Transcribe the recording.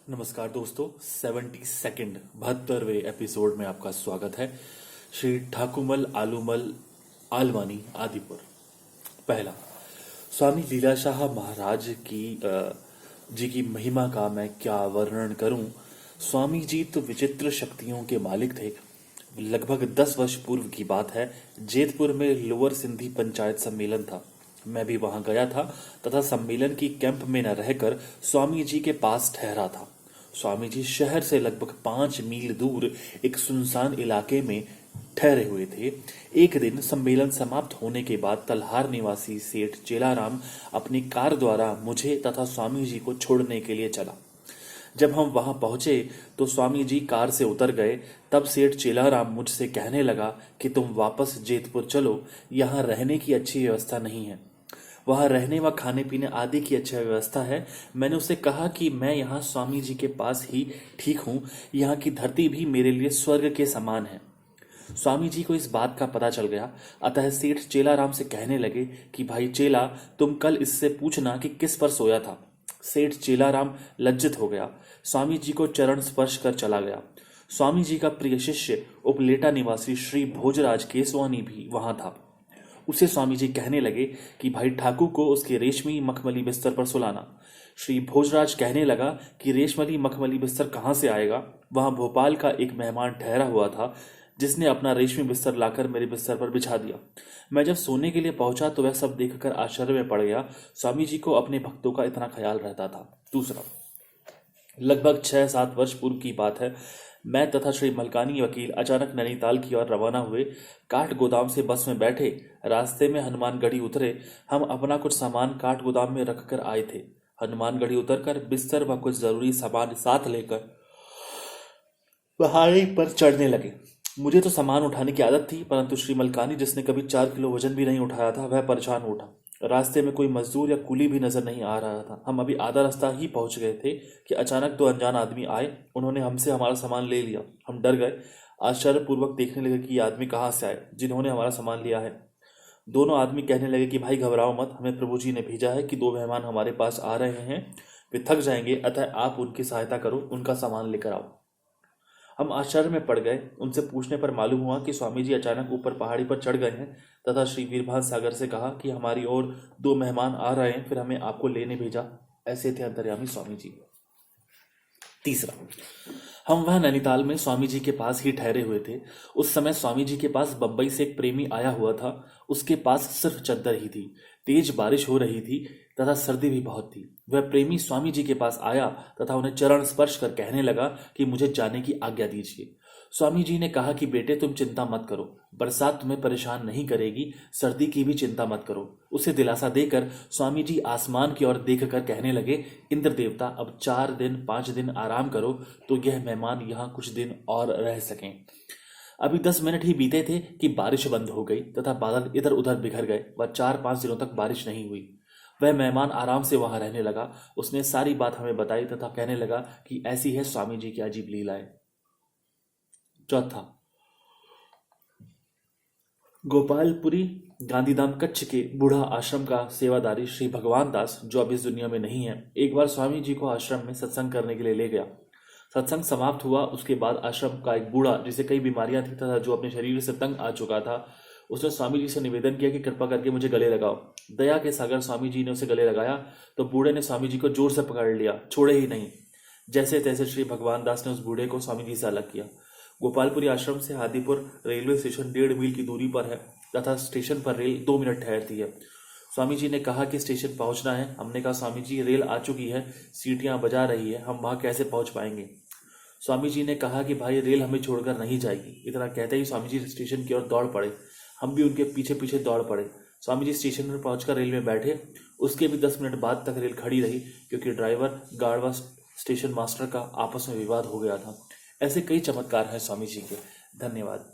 नमस्कार दोस्तों, 72वें एपिसोड में आपका स्वागत है। श्री ठाकुमल आलूमल आलवानी आदिपुर। पहला, स्वामी लीलाशाह महाराज जी की महिमा का मैं क्या वर्णन करूं। स्वामी जी तो विचित्र शक्तियों के मालिक थे। लगभग 10 वर्ष पूर्व की बात है। जेतपुर में लोअर सिंधी पंचायत सम्मेलन था। मैं भी वहां गया था तथा सम्मेलन की कैंप में न रहकर स्वामी जी के पास ठहरा था। स्वामी जी शहर से लगभग 5 मील दूर एक सुनसान इलाके में ठहरे हुए थे। एक दिन सम्मेलन समाप्त होने के बाद तलहार निवासी सेठ चेलाराम अपनी कार द्वारा मुझे तथा स्वामी जी को छोड़ने के लिए चला। जब हम वहां पहुंचे तो स्वामी जी कार से उतर गए। तब सेठ चेलाराम मुझसे कहने लगा कि तुम वापस जेतपुर चलो, यहाँ रहने की अच्छी व्यवस्था नहीं है। वहां रहने व खाने पीने आदि की अच्छी व्यवस्था है। मैंने उससे कहा कि मैं यहाँ स्वामी जी के पास ही ठीक हूँ। यहाँ की धरती भी मेरे लिए स्वर्ग के समान है। स्वामी जी को इस बात का पता चल गया। अतः सेठ चेलाराम से कहने लगे कि भाई चेला, तुम कल इससे पूछना कि किस पर सोया था। सेठ चेलाराम लज्जित हो गया। स्वामी जी को चरण स्पर्श कर चला गया। स्वामी जी का प्रिय शिष्य उपलेटा निवासी श्री भोजराज केसवानी भी वहां था। उसे स्वामी जी कहने लगे कि भाई ठाकुर को उसके रेशमी मखमली बिस्तर पर सुलाना। श्री भोजराज कहने लगा कि रेशमली मखमली बिस्तर कहाँ से आएगा। वहां भोपाल का एक मेहमान ठहरा हुआ था जिसने अपना रेशमी बिस्तर लाकर मेरे बिस्तर पर बिछा दिया। मैं जब सोने के लिए पहुंचा तो वह सब देखकर आश्चर्य में पड़ गया। स्वामी जी को अपने भक्तों का इतना ख्याल रहता था। दूसरा, लगभग 6-7 वर्ष पूर्व की बात है। मैं तथा श्री मलकानी वकील अचानक नैनीताल की ओर रवाना हुए। काठ गोदाम से बस में बैठे, रास्ते में हनुमानगढ़ी उतरे। हम अपना कुछ सामान काठ गोदाम में रखकर आए थे। हनुमानगढ़ी उतरकर बिस्तर व कुछ जरूरी सामान साथ लेकर पहाड़ी पर चढ़ने लगे। मुझे तो सामान उठाने की आदत थी, परंतु श्री मलकानी, जिसने कभी 4 किलो वजन भी नहीं उठाया था, वह परेशान उठा। रास्ते में कोई मजदूर या कुली भी नजर नहीं आ रहा था। हम अभी आधा रास्ता ही पहुंच गए थे कि अचानक 2 अनजान आदमी आए। उन्होंने हमसे हमारा सामान ले लिया। हम डर गए, आश्चर्यपूर्वक देखने लगे कि ये आदमी कहाँ से आए जिन्होंने हमारा सामान लिया है। दोनों आदमी कहने लगे कि भाई घबराओ मत, हमें प्रभु जी ने भेजा है कि 2 मेहमान हमारे पास आ रहे हैं। वे थक जाएंगे, अतः आप उनकी सहायता करो, उनका सामान लेकर आओ। हम आश्चर्य में पड़ गए। उनसे पूछने पर मालूम हुआ कि स्वामी जी अचानक ऊपर पहाड़ी पर चढ़ गए हैं तथा श्री वीरभान सागर से कहा कि हमारी ओर 2 मेहमान आ रहे हैं, फिर हमें आपको लेने भेजा। ऐसे थे अंतर्यामी स्वामी जी। तीसरा, हम वह नैनीताल में स्वामी जी के पास ही ठहरे हुए थे। उस समय स्वामी जी के पास बंबई से एक प्रेमी आया हुआ था। उसके पास सिर्फ चद्दर ही थी। तेज बारिश हो रही थी तथा सर्दी भी बहुत थी। वह प्रेमी स्वामी जी के पास आया तथा उन्हें चरण स्पर्श कर कहने लगा कि मुझे जाने की आज्ञा दीजिए। स्वामी जी ने कहा कि बेटे, तुम चिंता मत करो, बरसात तुम्हें परेशान नहीं करेगी, सर्दी की भी चिंता मत करो। उसे दिलासा देकर स्वामी जी आसमान की ओर देखकर कहने लगे, इंद्र देवता, अब 4-5 दिन आराम करो तो यह मेहमान यहाँ कुछ दिन और रह सकें। अभी 10 मिनट ही बीते थे कि बारिश बंद हो गई तथा बादल इधर उधर बिखर गए व 4-5 दिनों तक बारिश नहीं हुई। वह मेहमान आराम से वहां रहने लगा। उसने सारी बात हमें बताई तथा कहने लगा कि ऐसी है स्वामी जी की अजीब लीलाएं। चौथा, गोपालपुरी गांधीधाम कच्छ के बूढ़ा आश्रम का सेवादारी श्री भगवान दास, जो अब इस दुनिया में नहीं है, एक बार स्वामी जी को आश्रम में सत्संग करने के लिए ले गया। सत्संग समाप्त हुआ। उसके बाद आश्रम का एक बूढ़ा, जिसे कई बीमारियां थी तथा जो अपने शरीर से तंग आ चुका था, उसने स्वामी जी से निवेदन किया कि कृपा करके मुझे गले लगाओ। दया के सागर स्वामी जी ने उसे गले लगाया तो बूढ़े ने स्वामी जी को जोर से पकड़ लिया, छोड़े ही नहीं। जैसे तैसे श्री भगवान दास ने उस बूढ़े को स्वामी जी से अलग किया। गोपालपुरी आश्रम से हादीपुर रेलवे स्टेशन 1.5 मील की दूरी पर है तथा स्टेशन पर रेल 2 मिनट ठहरती है। स्वामी जी ने कहा कि स्टेशन पहुंचना है। हमने कहा, स्वामी जी रेल आ चुकी है, सीटियां बजा रही है, हम वहां कैसे पहुंच पाएंगे। स्वामी जी ने कहा कि भाई रेल हमें छोड़कर नहीं जाएगी। इतना कहते ही स्वामी जी स्टेशन की ओर दौड़ पड़े। हम भी उनके पीछे पीछे दौड़ पड़े। स्वामी जी स्टेशन पर पहुंचकर रेल में बैठे। उसके भी 10 मिनट बाद तक रेल खड़ी रही, क्योंकि ड्राइवर गार्ड व स्टेशन मास्टर का आपस में विवाद हो गया था। ऐसे कई चमत्कार हैं स्वामी जी के। धन्यवाद।